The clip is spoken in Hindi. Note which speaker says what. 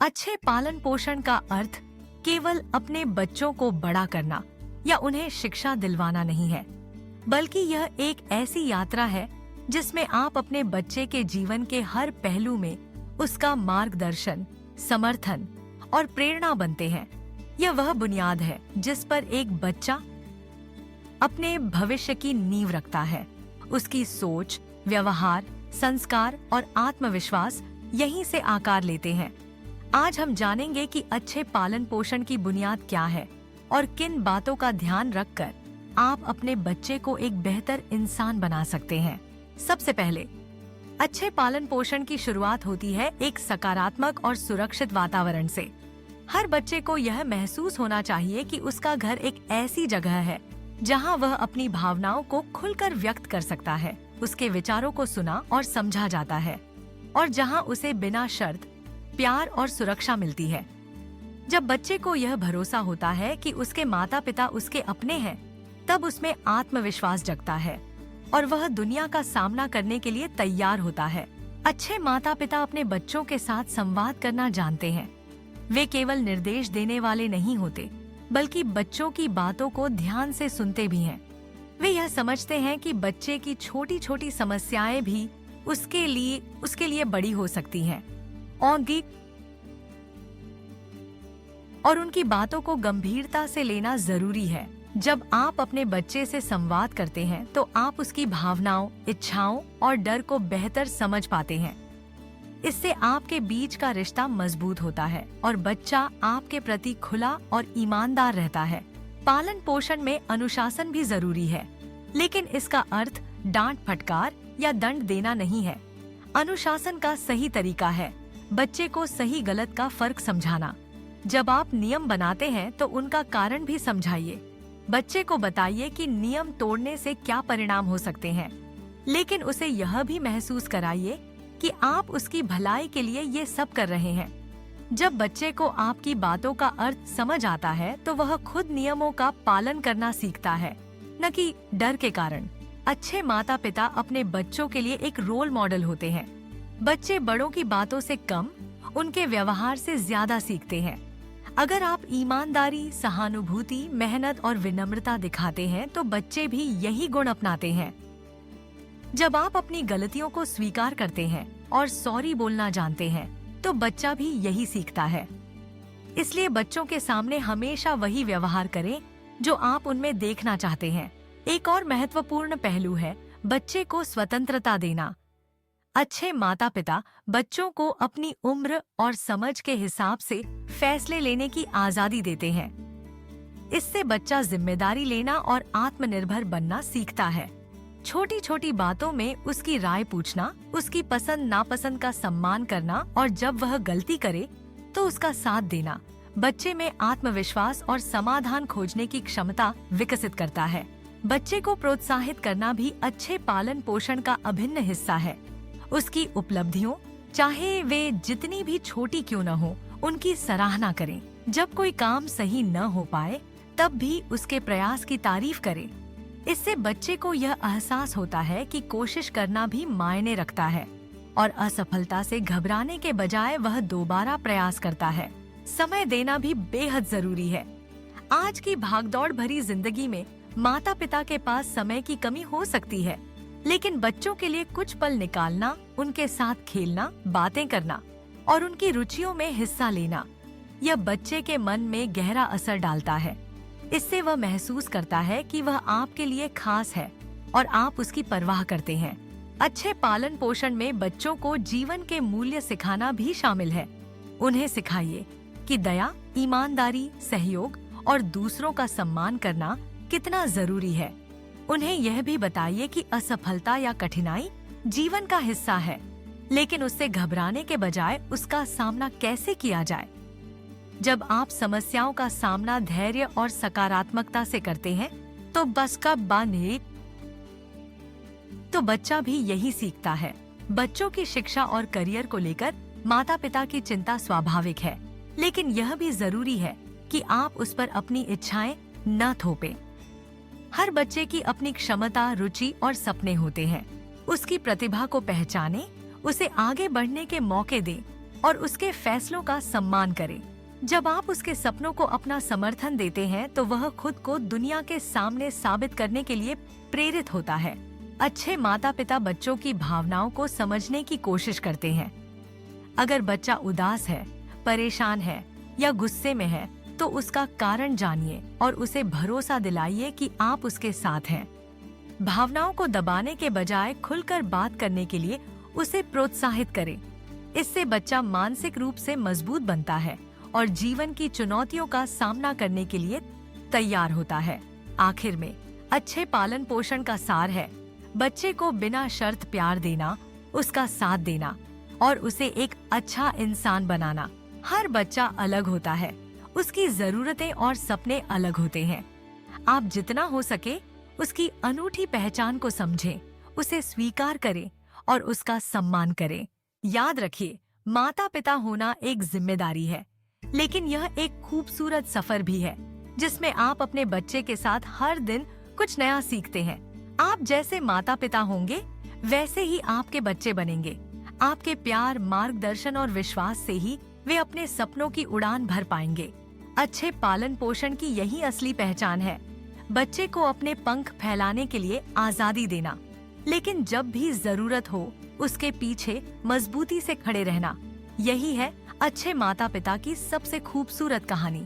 Speaker 1: अच्छे पालन पोषण का अर्थ केवल अपने बच्चों को बड़ा करना या उन्हें शिक्षा दिलवाना नहीं है, बल्कि यह एक ऐसी यात्रा है जिसमें आप अपने बच्चे के जीवन के हर पहलू में उसका मार्गदर्शन, समर्थन और प्रेरणा बनते हैं। यह वह बुनियाद है जिस पर एक बच्चा अपने भविष्य की नींव रखता है। उसकी सोच, व्यवहार, संस्कार और आत्मविश्वास यहीं से आकार लेते हैं। आज हम जानेंगे कि अच्छे पालन पोषण की बुनियाद क्या है और किन बातों का ध्यान रखकर आप अपने बच्चे को एक बेहतर इंसान बना सकते हैं। सबसे पहले, अच्छे पालन पोषण की शुरुआत होती है एक सकारात्मक और सुरक्षित वातावरण से। हर बच्चे को यह महसूस होना चाहिए कि उसका घर एक ऐसी जगह है जहां वह अपनी भावनाओं को खुलकर व्यक्त कर सकता है, उसके विचारों को सुना और समझा जाता है और जहां उसे बिना शर्त प्यार और सुरक्षा मिलती है। जब बच्चे को यह भरोसा होता है कि उसके माता पिता उसके अपने हैं, तब उसमें आत्मविश्वास जगता है और वह दुनिया का सामना करने के लिए तैयार होता है। अच्छे माता पिता अपने बच्चों के साथ संवाद करना जानते हैं। वे केवल निर्देश देने वाले नहीं होते, बल्कि बच्चों की बातों को ध्यान से सुनते भी हैं। वे यह समझते हैं कि बच्चे की छोटी छोटी समस्याएं भी उसके लिए बड़ी हो सकती हैं और उनकी बातों को गंभीरता से लेना जरूरी है। जब आप अपने बच्चे से संवाद करते हैं तो आप उसकी भावनाओं, इच्छाओं और डर को बेहतर समझ पाते हैं। इससे आपके बीच का रिश्ता मजबूत होता है और बच्चा आपके प्रति खुला और ईमानदार रहता है। पालन पोषण में अनुशासन भी जरूरी है, लेकिन इसका अर्थ डांट, फटकार या दंड देना नहीं है। अनुशासन का सही तरीका है बच्चे को सही गलत का फर्क समझाना। जब आप नियम बनाते हैं तो उनका कारण भी समझाइए। बच्चे को बताइए कि नियम तोड़ने से क्या परिणाम हो सकते हैं, लेकिन उसे यह भी महसूस कराइए कि आप उसकी भलाई के लिए ये सब कर रहे हैं। जब बच्चे को आपकी बातों का अर्थ समझ आता है तो वह खुद नियमों का पालन करना सीखता है, न कि डर के कारण। अच्छे माता पिता अपने बच्चों के लिए एक रोल मॉडल होते हैं। बच्चे बड़ों की बातों से कम, उनके व्यवहार से ज्यादा सीखते हैं। अगर आप ईमानदारी, सहानुभूति, मेहनत और विनम्रता दिखाते हैं तो बच्चे भी यही गुण अपनाते हैं। जब आप अपनी गलतियों को स्वीकार करते हैं और सॉरी बोलना जानते हैं तो बच्चा भी यही सीखता है। इसलिए बच्चों के सामने हमेशा वही व्यवहार करें जो आप उनमें देखना चाहते हैं। एक और महत्वपूर्ण पहलू है बच्चे को स्वतंत्रता देना। अच्छे माता पिता बच्चों को अपनी उम्र और समझ के हिसाब से फैसले लेने की आजादी देते हैं। इससे बच्चा जिम्मेदारी लेना और आत्मनिर्भर बनना सीखता है। छोटी छोटी बातों में उसकी राय पूछना, उसकी पसंद नापसंद का सम्मान करना और जब वह गलती करे तो उसका साथ देना बच्चे में आत्मविश्वास और समाधान खोजने की क्षमता विकसित करता है। बच्चे को प्रोत्साहित करना भी अच्छे पालन पोषण का अभिन्न हिस्सा है। उसकी उपलब्धियों, चाहे वे जितनी भी छोटी क्यों न हो, उनकी सराहना करें। जब कोई काम सही न हो पाए तब भी उसके प्रयास की तारीफ करें। इससे बच्चे को यह एहसास होता है कि कोशिश करना भी मायने रखता है और असफलता से घबराने के बजाय वह दोबारा प्रयास करता है। समय देना भी बेहद जरूरी है। आज की भागदौड़ भरी जिंदगी में माता पिता के पास समय की कमी हो सकती है, लेकिन बच्चों के लिए कुछ पल निकालना, उनके साथ खेलना, बातें करना और उनकी रुचियों में हिस्सा लेना, यह बच्चे के मन में गहरा असर डालता है। इससे वह महसूस करता है कि वह आपके लिए खास है और आप उसकी परवाह करते हैं। अच्छे पालन पोषण में बच्चों को जीवन के मूल्य सिखाना भी शामिल है। उन्हें सिखाइए कि दया, ईमानदारी, सहयोग और दूसरों का सम्मान करना कितना जरूरी है। उन्हें यह भी बताइए कि असफलता या कठिनाई जीवन का हिस्सा है, लेकिन उससे घबराने के बजाय उसका सामना कैसे किया जाए। जब आप समस्याओं का सामना धैर्य और सकारात्मकता से करते हैं तो बस का बांधे तो बच्चा भी यही सीखता है। बच्चों की शिक्षा और करियर को लेकर माता पिता की चिंता स्वाभाविक है, लेकिन यह भी जरूरी है कि आप उस पर अपनी इच्छाएं न थोपें। हर बच्चे की अपनी क्षमता, रुचि और सपने होते हैं। उसकी प्रतिभा को पहचानें, उसे आगे बढ़ने के मौके दें और उसके फैसलों का सम्मान करें। जब आप उसके सपनों को अपना समर्थन देते हैं तो वह खुद को दुनिया के सामने साबित करने के लिए प्रेरित होता है। अच्छे माता पिता बच्चों की भावनाओं को समझने की कोशिश करते हैं। अगर बच्चा उदास है, परेशान है या गुस्से में है तो उसका कारण जानिए और उसे भरोसा दिलाइए कि आप उसके साथ हैं। भावनाओं को दबाने के बजाय खुलकर बात करने के लिए उसे प्रोत्साहित करें। इससे बच्चा मानसिक रूप से मजबूत बनता है और जीवन की चुनौतियों का सामना करने के लिए तैयार होता है। आखिर में अच्छे पालन पोषण का सार है बच्चे को बिना शर्त प्यार देना, उसका साथ देना और उसे एक अच्छा इंसान बनाना। हर बच्चा अलग होता है, उसकी जरूरतें और सपने अलग होते हैं। आप जितना हो सके उसकी अनूठी पहचान को समझें, उसे स्वीकार करें और उसका सम्मान करें। याद रखिए, माता पिता होना एक जिम्मेदारी है, लेकिन यह एक खूबसूरत सफर भी है जिसमें आप अपने बच्चे के साथ हर दिन कुछ नया सीखते हैं। आप जैसे माता पिता होंगे वैसे ही आपके बच्चे बनेंगे। आपके प्यार, मार्गदर्शन और विश्वास से ही वे अपने सपनों की उड़ान भर पाएंगे। अच्छे पालन पोषण की यही असली पहचान है, बच्चे को अपने पंख फैलाने के लिए आजादी देना, लेकिन जब भी जरूरत हो उसके पीछे मजबूती से खड़े रहना। यही है अच्छे माता पिता की सबसे खूबसूरत कहानी।